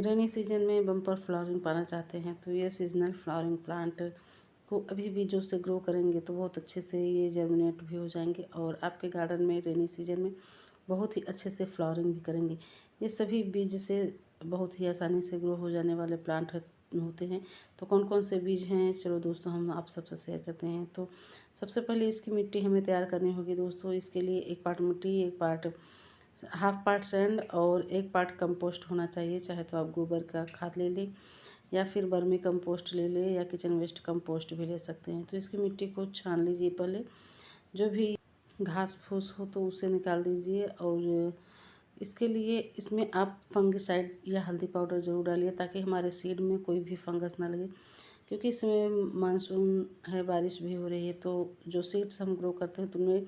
Rainy season में bumper flowering पाना चाहते हैं तो ये सीजनल फ्लावरिंग प्लांट को अभी बीजों से ग्रो करेंगे तो बहुत अच्छे से ये जर्मिनेट भी हो जाएंगे और आपके गार्डन में रेनी सीजन में बहुत ही अच्छे से फ्लावरिंग भी करेंगे। ये सभी बीज से बहुत ही आसानी से ग्रो हो जाने वाले प्लांट होते हैं। तो कौन कौन से बीज हैं, चलो दोस्तों हम आप सबसे शेयर करते हैं। तो सबसे पहले इसकी मिट्टी हमें तैयार करनी होगी दोस्तों। इसके लिए 1 पार्ट मिट्टी, 1 पार्ट हाफ पार्ट सैंड और 1 पार्ट कंपोस्ट होना चाहिए। चाहे तो आप गोबर का खाद ले लें या फिर वर्मी कंपोस्ट ले लें या किचन वेस्ट कंपोस्ट भी ले सकते हैं। तो इसकी मिट्टी को छान लीजिए पहले, जो भी घास फूस हो तो उसे निकाल दीजिए। और इसके लिए इसमें आप फंगिसाइड या हल्दी पाउडर ज़रूर डालिए ताकि हमारे सीड में कोई भी फंगस ना लगे, क्योंकि इसमें मानसून है, बारिश भी हो रही है, तो जो सीड्स हम ग्रो करते हैं तो उनमें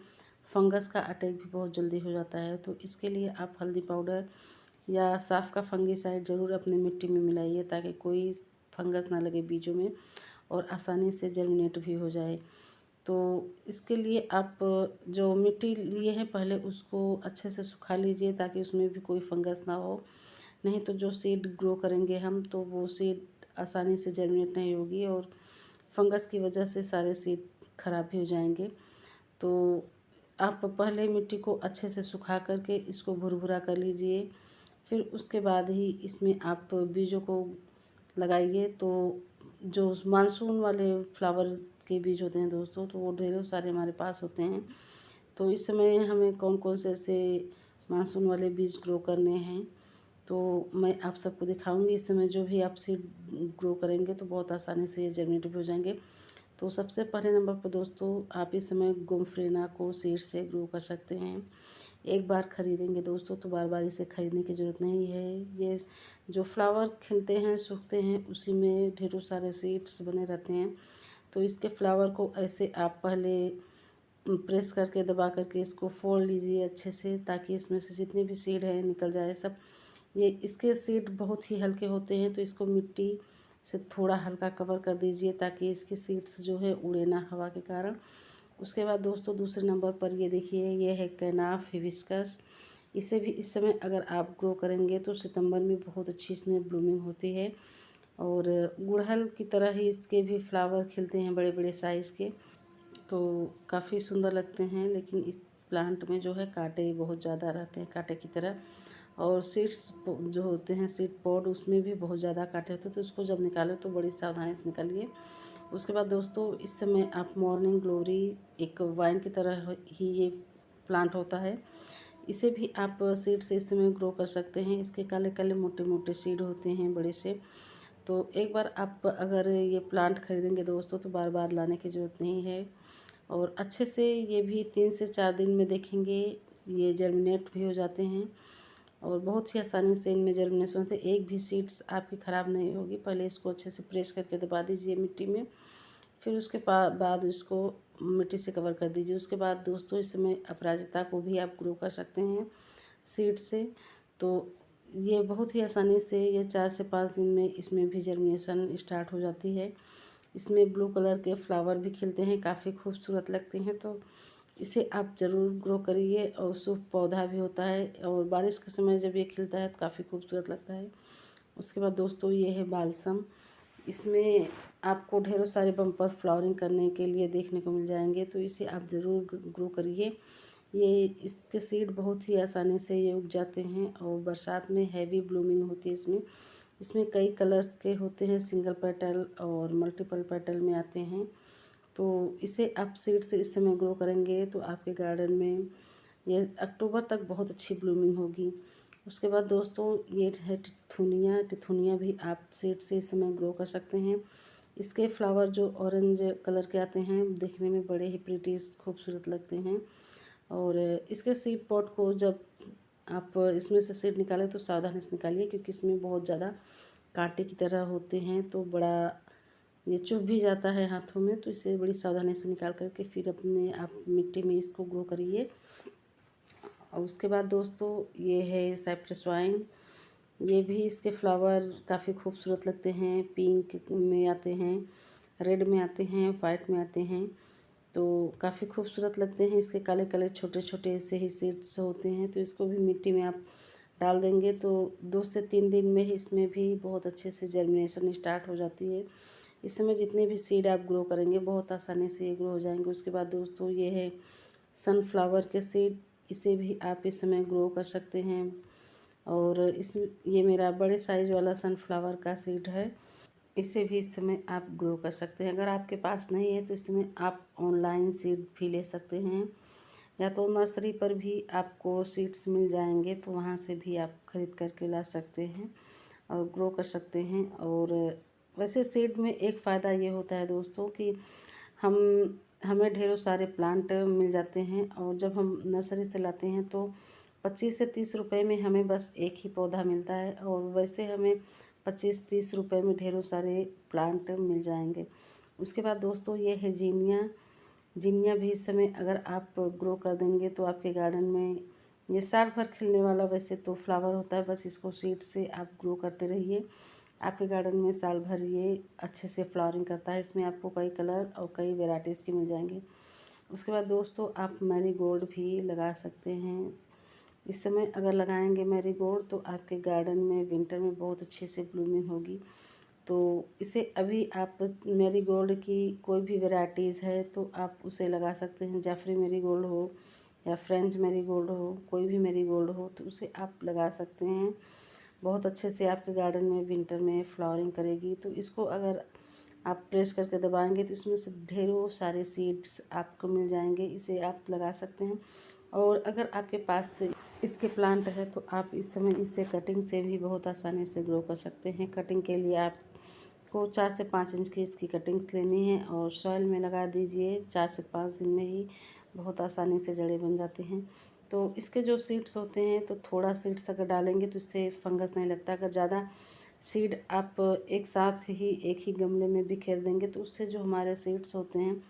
फंगस का अटैक भी बहुत जल्दी हो जाता है। तो इसके लिए आप हल्दी पाउडर या साफ़ का फंगिसाइड ज़रूर अपनी मिट्टी में मिलाइए ताकि कोई फंगस ना लगे बीजों में और आसानी से जर्मिनेट भी हो जाए। तो इसके लिए आप जो मिट्टी लिए हैं पहले उसको अच्छे से सुखा लीजिए ताकि उसमें भी कोई फंगस ना हो। नहीं तो जो सीड ग्रो करेंगे हम तो वो सीड आसानी से जर्मिनेट नहीं होगी और फंगस की वजह से सारे सीड खराब भी हो जाएंगे। तो आप पहले मिट्टी को अच्छे से सुखा करके इसको भुरभुरा कर लीजिए, फिर उसके बाद ही इसमें आप बीजों को लगाइए। तो जो मानसून वाले फ्लावर के बीज होते हैं दोस्तों तो वो ढेरों सारे हमारे पास होते हैं। तो इस समय हमें कौन कौन से ऐसे मानसून वाले बीज ग्रो करने हैं तो मैं आप सबको दिखाऊंगी। इस समय जो भी आप सीड ग्रो करेंगे तो बहुत आसानी से ये जर्मिनेट भी हो जाएंगे। तो सबसे पहले नंबर पर दोस्तों आप इस समय गोमफ्रेना को सीड से ग्रो कर सकते हैं। एक बार ख़रीदेंगे दोस्तों तो बार बार इसे ख़रीदने की ज़रूरत नहीं है। ये जो फ्लावर खिलते हैं सूखते हैं उसी में ढेरों सारे सीड्स बने रहते हैं। तो इसके फ्लावर को ऐसे आप पहले प्रेस करके दबा करके इसको फोड़ लीजिए अच्छे से ताकि इसमें से जितने भी सीड हैं निकल जाए सब। ये इसके सीड बहुत ही हल्के होते हैं तो इसको मिट्टी से थोड़ा हल्का कवर कर दीजिए ताकि इसके सीड्स जो है उड़े ना हवा के कारण। उसके बाद दोस्तों दूसरे नंबर पर ये देखिए, ये है कैनाफ हिबिस्कस। इसे भी इस समय अगर आप ग्रो करेंगे तो सितंबर में बहुत अच्छी इसमें ब्लूमिंग होती है और गुड़हल की तरह ही इसके भी फ्लावर खिलते हैं बड़े बड़े साइज़ के, तो काफ़ी सुंदर लगते हैं। लेकिन इस प्लांट में जो है कांटे बहुत ज़्यादा रहते हैं, कांटे की तरह। और सीड्स जो होते हैं सीड पॉड उसमें भी बहुत ज़्यादा कांटे होते हैं, तो उसको जब निकालें तो बड़ी सावधानी से निकालिए। उसके बाद दोस्तों इस समय आप मॉर्निंग ग्लोरी, एक वाइन की तरह ही ये प्लांट होता है, इसे भी आप सीड से इस समय ग्रो कर सकते हैं। इसके काले काले मोटे मोटे सीड होते हैं बड़े से। तो एक बार आप अगर ये प्लांट खरीदेंगे दोस्तों तो बार बार लाने की ज़रूरत नहीं है और अच्छे से ये भी 3 से 4 दिन में देखेंगे ये जर्मिनेट भी हो जाते हैं और बहुत ही आसानी से इनमें जर्मिनेशन होते हैं। एक भी सीड्स आपकी ख़राब नहीं होगी। पहले इसको अच्छे से प्रेस करके दबा दीजिए मिट्टी में, फिर उसके बाद इसको मिट्टी से कवर कर दीजिए। उसके बाद दोस्तों इसमें अपराजिता को भी आप ग्रो कर सकते हैं सीड से। तो ये बहुत ही आसानी से ये 4 से 5 दिन में इसमें भी जर्मिनेशन स्टार्ट हो जाती है। इसमें ब्लू कलर के फ्लावर भी खिलते हैं, काफ़ी खूबसूरत लगते हैं। तो इसे आप ज़रूर ग्रो करिए और शुभ पौधा भी होता है और बारिश के समय जब ये खिलता है तो काफ़ी खूबसूरत लगता है। उसके बाद दोस्तों ये है बालसम। इसमें आपको ढेरों सारे बम्पर फ्लावरिंग करने के लिए देखने को मिल जाएंगे, तो इसे आप ज़रूर ग्रो करिए। ये इसके सीड बहुत ही आसानी से ये उग जाते हैं और बरसात में हैवी ब्लूमिंग होती है इसमें। इसमें कई कलर्स के होते हैं, सिंगल पेटल और मल्टीपल पेटल में आते हैं। तो इसे आप सीड से इस समय ग्रो करेंगे तो आपके गार्डन में ये अक्टूबर तक बहुत अच्छी ब्लूमिंग होगी। उसके बाद दोस्तों ये है टिथुनिया। टिथुनिया भी आप सीड से इस समय ग्रो कर सकते हैं। इसके फ्लावर जो ऑरेंज कलर के आते हैं देखने में बड़े ही प्रीटी खूबसूरत लगते हैं। और इसके सीड पॉट को जब आप इसमें से सीड निकालें तो सावधानी से निकालिए क्योंकि इसमें बहुत ज़्यादा कांटे की तरह होते हैं, तो बड़ा ये चुभ भी जाता है हाथों में। तो इसे बड़ी सावधानी से निकाल करके फिर अपने आप मिट्टी में इसको ग्रो करिए। और उसके बाद दोस्तों ये है साइप्रस वाइन। ये भी इसके फ्लावर काफ़ी खूबसूरत लगते हैं, पिंक में आते हैं, रेड में आते हैं, वाइट में आते हैं, तो काफ़ी खूबसूरत लगते हैं। इसके काले काले छोटे छोटे से ही सीड्स होते हैं। तो इसको भी मिट्टी में आप डाल देंगे तो 2 से 3 दिन में ही इसमें भी बहुत अच्छे से जर्मिनेशन स्टार्ट हो जाती है। इस समय जितने भी सीड आप ग्रो करेंगे बहुत आसानी से ये ग्रो हो जाएंगे। उसके बाद दोस्तों ये है सनफ्लावर के सीड, इसे भी आप इस समय ग्रो कर सकते हैं। और ये मेरा बड़े साइज़ वाला सनफ्लावर का सीड है, इसे भी इस समय आप ग्रो कर सकते हैं। अगर आपके पास नहीं है तो इस समय आप ऑनलाइन सीड भी ले सकते हैं, या तो नर्सरी पर भी आपको सीड्स मिल जाएंगे तो वहाँ से भी आप खरीद करके ला सकते हैं और ग्रो कर सकते हैं। और वैसे सीड में एक फ़ायदा ये होता है दोस्तों कि हम हमें ढेरों सारे प्लांट मिल जाते हैं, और जब हम नर्सरी से लाते हैं तो 25 से 30 रुपए में हमें बस एक ही पौधा मिलता है, और वैसे हमें 25-30 रुपए में ढेरों सारे प्लांट मिल जाएंगे। उसके बाद दोस्तों ये है जीनिया। जीनिया भी इस समय अगर आप ग्रो कर देंगे तो आपके गार्डन में ये साल भर खिलने वाला वैसे तो फ्लावर होता है, बस इसको सीड से आप ग्रो करते रहिए, आपके गार्डन में साल भर ये अच्छे से फ्लावरिंग करता है। इसमें आपको कई कलर और कई वेराइटीज़ के मिल जाएंगे। उसके बाद दोस्तों आप मैरीगोल्ड भी लगा सकते हैं। इस समय अगर लगाएंगे मैरीगोल्ड तो आपके गार्डन में विंटर में बहुत अच्छे से ब्लूमिंग होगी। तो इसे अभी आप मैरीगोल्ड की कोई भी वेराइटीज़ है तो आप उसे लगा सकते हैं। जाफरी मैरीगोल्ड हो या फ्रेंच मैरीगोल्ड हो, कोई भी मैरीगोल्ड हो तो उसे आप लगा सकते हैं। बहुत अच्छे से आपके गार्डन में विंटर में फ्लावरिंग करेगी। तो इसको अगर आप प्रेस करके दबाएंगे तो इसमें से ढेरों सारे सीड्स आपको मिल जाएंगे, इसे आप लगा सकते हैं। और अगर आपके पास इसके प्लांट है तो आप इस समय इससे कटिंग से भी बहुत आसानी से ग्रो कर सकते हैं। कटिंग के लिए आपको 4 से 5 इंच की इसकी कटिंग्स लेनी है और सॉइल में लगा दीजिए। 4 से 5 दिन में ही बहुत आसानी से जड़ें बन जाती हैं। तो इसके जो सीड्स होते हैं तो थोड़ा सीड्स अगर डालेंगे तो इससे फंगस नहीं लगता। अगर ज़्यादा सीड आप एक साथ ही एक ही गमले में बिखेर देंगे तो उससे जो हमारे सीड्स होते हैं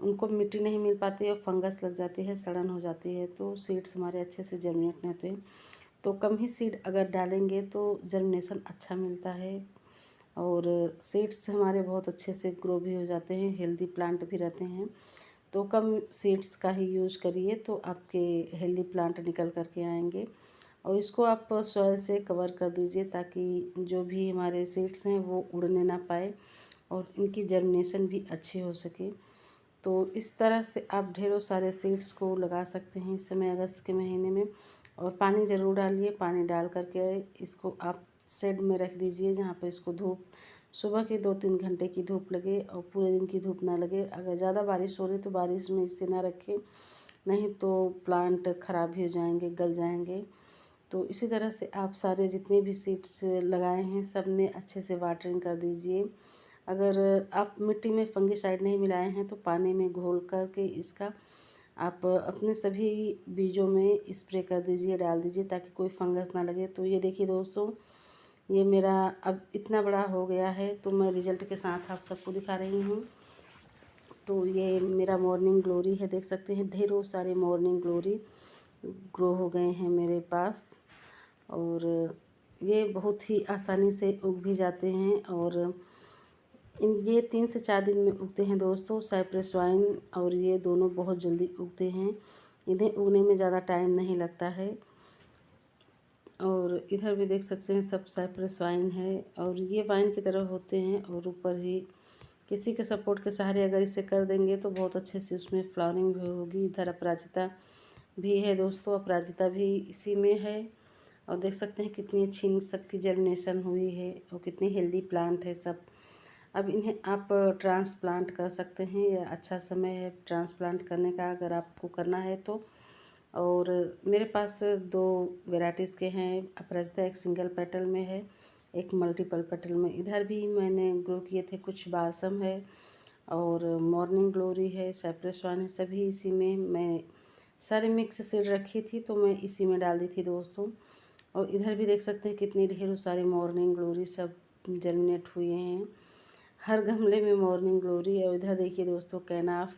उनको मिट्टी नहीं मिल पाती है और फंगस लग जाती है, सड़न हो जाती है, तो सीड्स हमारे अच्छे से जर्मिनेट नहीं होते हैं। तो कम ही सीड अगर डालेंगे तो जर्मिनेशन अच्छा मिलता है और सीड्स हमारे बहुत अच्छे से ग्रो भी हो जाते हैं, हेल्दी प्लांट भी रहते हैं। तो कम सीड्स का ही यूज़ करिए तो आपके हेल्दी प्लांट निकल कर के आएंगे। और इसको आप सॉइल से कवर कर दीजिए ताकि जो भी हमारे सीड्स हैं वो उड़ने ना पाए और इनकी जर्मिनेशन भी अच्छी हो सके। तो इस तरह से आप ढेरों सारे सीड्स को लगा सकते हैं इस समय अगस्त के महीने में। और पानी ज़रूर डालिए, पानी डाल करके इसको आप शेड में रख दीजिए जहाँ पर इसको धूप सुबह के 2-3 घंटे की धूप लगे और पूरे दिन की धूप ना लगे। अगर ज़्यादा बारिश हो रही तो बारिश में इसे ना रखें, नहीं तो प्लांट ख़राब भी हो जाएंगे, गल जाएंगे। तो इसी तरह से आप सारे जितने भी सीड्स लगाए हैं सब में अच्छे से वाटरिंग कर दीजिए। अगर आप मिट्टी में फंगिसाइड नहीं मिलाए हैं तो पानी में घोल करके इसका आप अपने सभी बीजों में स्प्रे कर दीजिए, डाल दीजिए ताकि कोई फंगस ना लगे। तो ये देखिए दोस्तों, ये मेरा अब इतना बड़ा हो गया है तो मैं रिजल्ट के साथ आप सबको दिखा रही हूँ। तो ये मेरा मॉर्निंग ग्लोरी है, देख सकते हैं ढेरों सारे मॉर्निंग ग्लोरी ग्रो हो गए हैं मेरे पास। और ये बहुत ही आसानी से उग भी जाते हैं और ये 3 से 4 दिन में उगते हैं दोस्तों। साइप्रस वाइन और ये दोनों बहुत जल्दी उगते हैं, इन्हें उगने में ज़्यादा टाइम नहीं लगता है। और इधर भी देख सकते हैं सब साइप्रस वाइन है और ये वाइन की तरह होते हैं और ऊपर ही किसी के सपोर्ट के सहारे अगर इसे कर देंगे तो बहुत अच्छे से उसमें फ्लावरिंग भी होगी। इधर अपराजिता भी है दोस्तों, अपराजिता भी इसी में है और देख सकते हैं कितनी अच्छी इन सबकी जर्मिनेशन हुई है और कितनी हेल्दी प्लांट है सब। अब इन्हें आप ट्रांसप्लांट कर सकते हैं, यह अच्छा समय है ट्रांसप्लांट करने का अगर आपको करना है तो। और मेरे पास 2 वेराइटीज़ के हैं अपराजिता, एक सिंगल पेटल में है, एक मल्टीपल पेटल में। इधर भी मैंने ग्रो किए थे, कुछ बालसम है और मॉर्निंग ग्लोरी है, साइप्रस वाइन है, सभी इसी में मैं सारे मिक्स सीड रखी थी तो मैं इसी में डाल दी थी दोस्तों। और इधर भी देख सकते हैं कितनी ढेरों सारे मॉर्निंग ग्लोरी सब जर्मिनेट हुए हैं, हर गमले में मॉर्निंग ग्लोरी है। और इधर देखिए दोस्तों कैनाफ,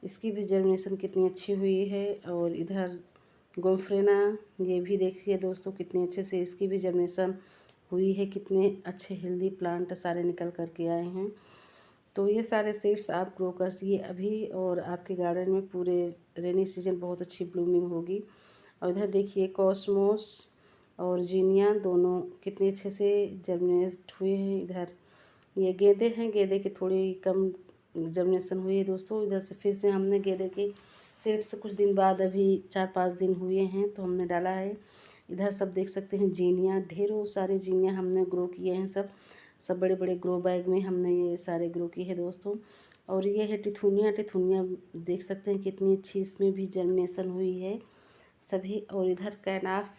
इसकी भी जर्मिनेशन कितनी अच्छी हुई है। और इधर गोफ्रेना, ये भी देखिए दोस्तों कितने अच्छे से इसकी भी जर्मिनेशन हुई है, कितने अच्छे हेल्दी प्लांट सारे निकल कर के आए हैं। तो ये सारे सीड्स आप ग्रो करिए अभी और आपके गार्डन में पूरे रेनी सीजन बहुत अच्छी ब्लूमिंग होगी। और इधर देखिए कॉस्मोस, और जीनिया दोनों कितने अच्छे से जर्मिनेट हुए हैं। इधर ये गेंदे हैं, गेंदे की थोड़ी कम जर्मिनेशन हुई है दोस्तों। इधर से फिर से हमने गेंदे के सीड्स कुछ दिन बाद, अभी 4-5 दिन हुए हैं तो हमने डाला है। इधर सब देख सकते हैं जीनिया, ढेरों सारे जीनिया हमने ग्रो किए हैं। सब बड़े बड़े ग्रो बैग में हमने ये सारे ग्रो किए हैं दोस्तों। और ये है टिथुनिया, टिथुनिया देख सकते हैं कितनी अच्छी इसमें भी जर्मिनेशन हुई है सभी। और इधर कैनाफ,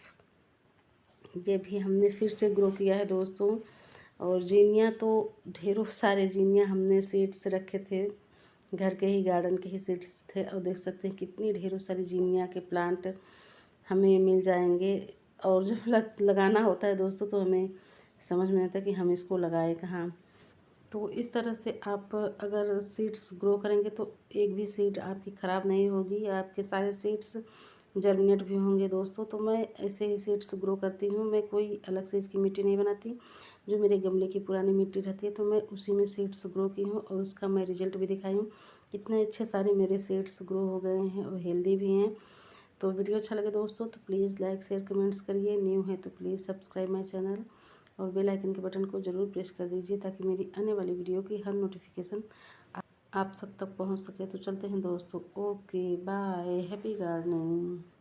ये भी हमने फिर से ग्रो किया है दोस्तों। और जीनिया तो ढेरों सारे जीनिया हमने सीड्स रखे थे, घर के ही गार्डन के ही सीड्स थे। और देख सकते हैं कितनी ढेरों सारी जीनिया के प्लांट हमें मिल जाएंगे। और जब लगाना होता है दोस्तों तो हमें समझ में आता है कि हम इसको लगाए कहाँ। तो इस तरह से आप अगर सीड्स ग्रो करेंगे तो एक भी सीड आपकी ख़राब नहीं होगी, आपके सारे सीड्स जर्मिनेट भी होंगे दोस्तों। तो मैं ऐसे ही सीड्स ग्रो करती हूँ, मैं कोई अलग से इसकी मिट्टी नहीं बनाती। जो मेरे गमले की पुरानी मिट्टी रहती है तो मैं उसी में सीड्स ग्रो की हूँ और उसका मैं रिजल्ट भी दिखाई हूँ। इतने अच्छे सारे मेरे सीड्स ग्रो हो गए हैं और हेल्दी भी हैं। तो वीडियो अच्छा लगे दोस्तों तो प्लीज़ लाइक शेयर कमेंट्स करिए। न्यू है तो प्लीज़ सब्सक्राइब माई चैनल और बेल आइकन के बटन को ज़रूर प्रेस कर दीजिए ताकि मेरी आने वाली वीडियो की हर नोटिफिकेशन आप सब तक पहुंच सके। तो चलते हैं दोस्तों, ओके बाय, हैप्पी गार्डनिंग।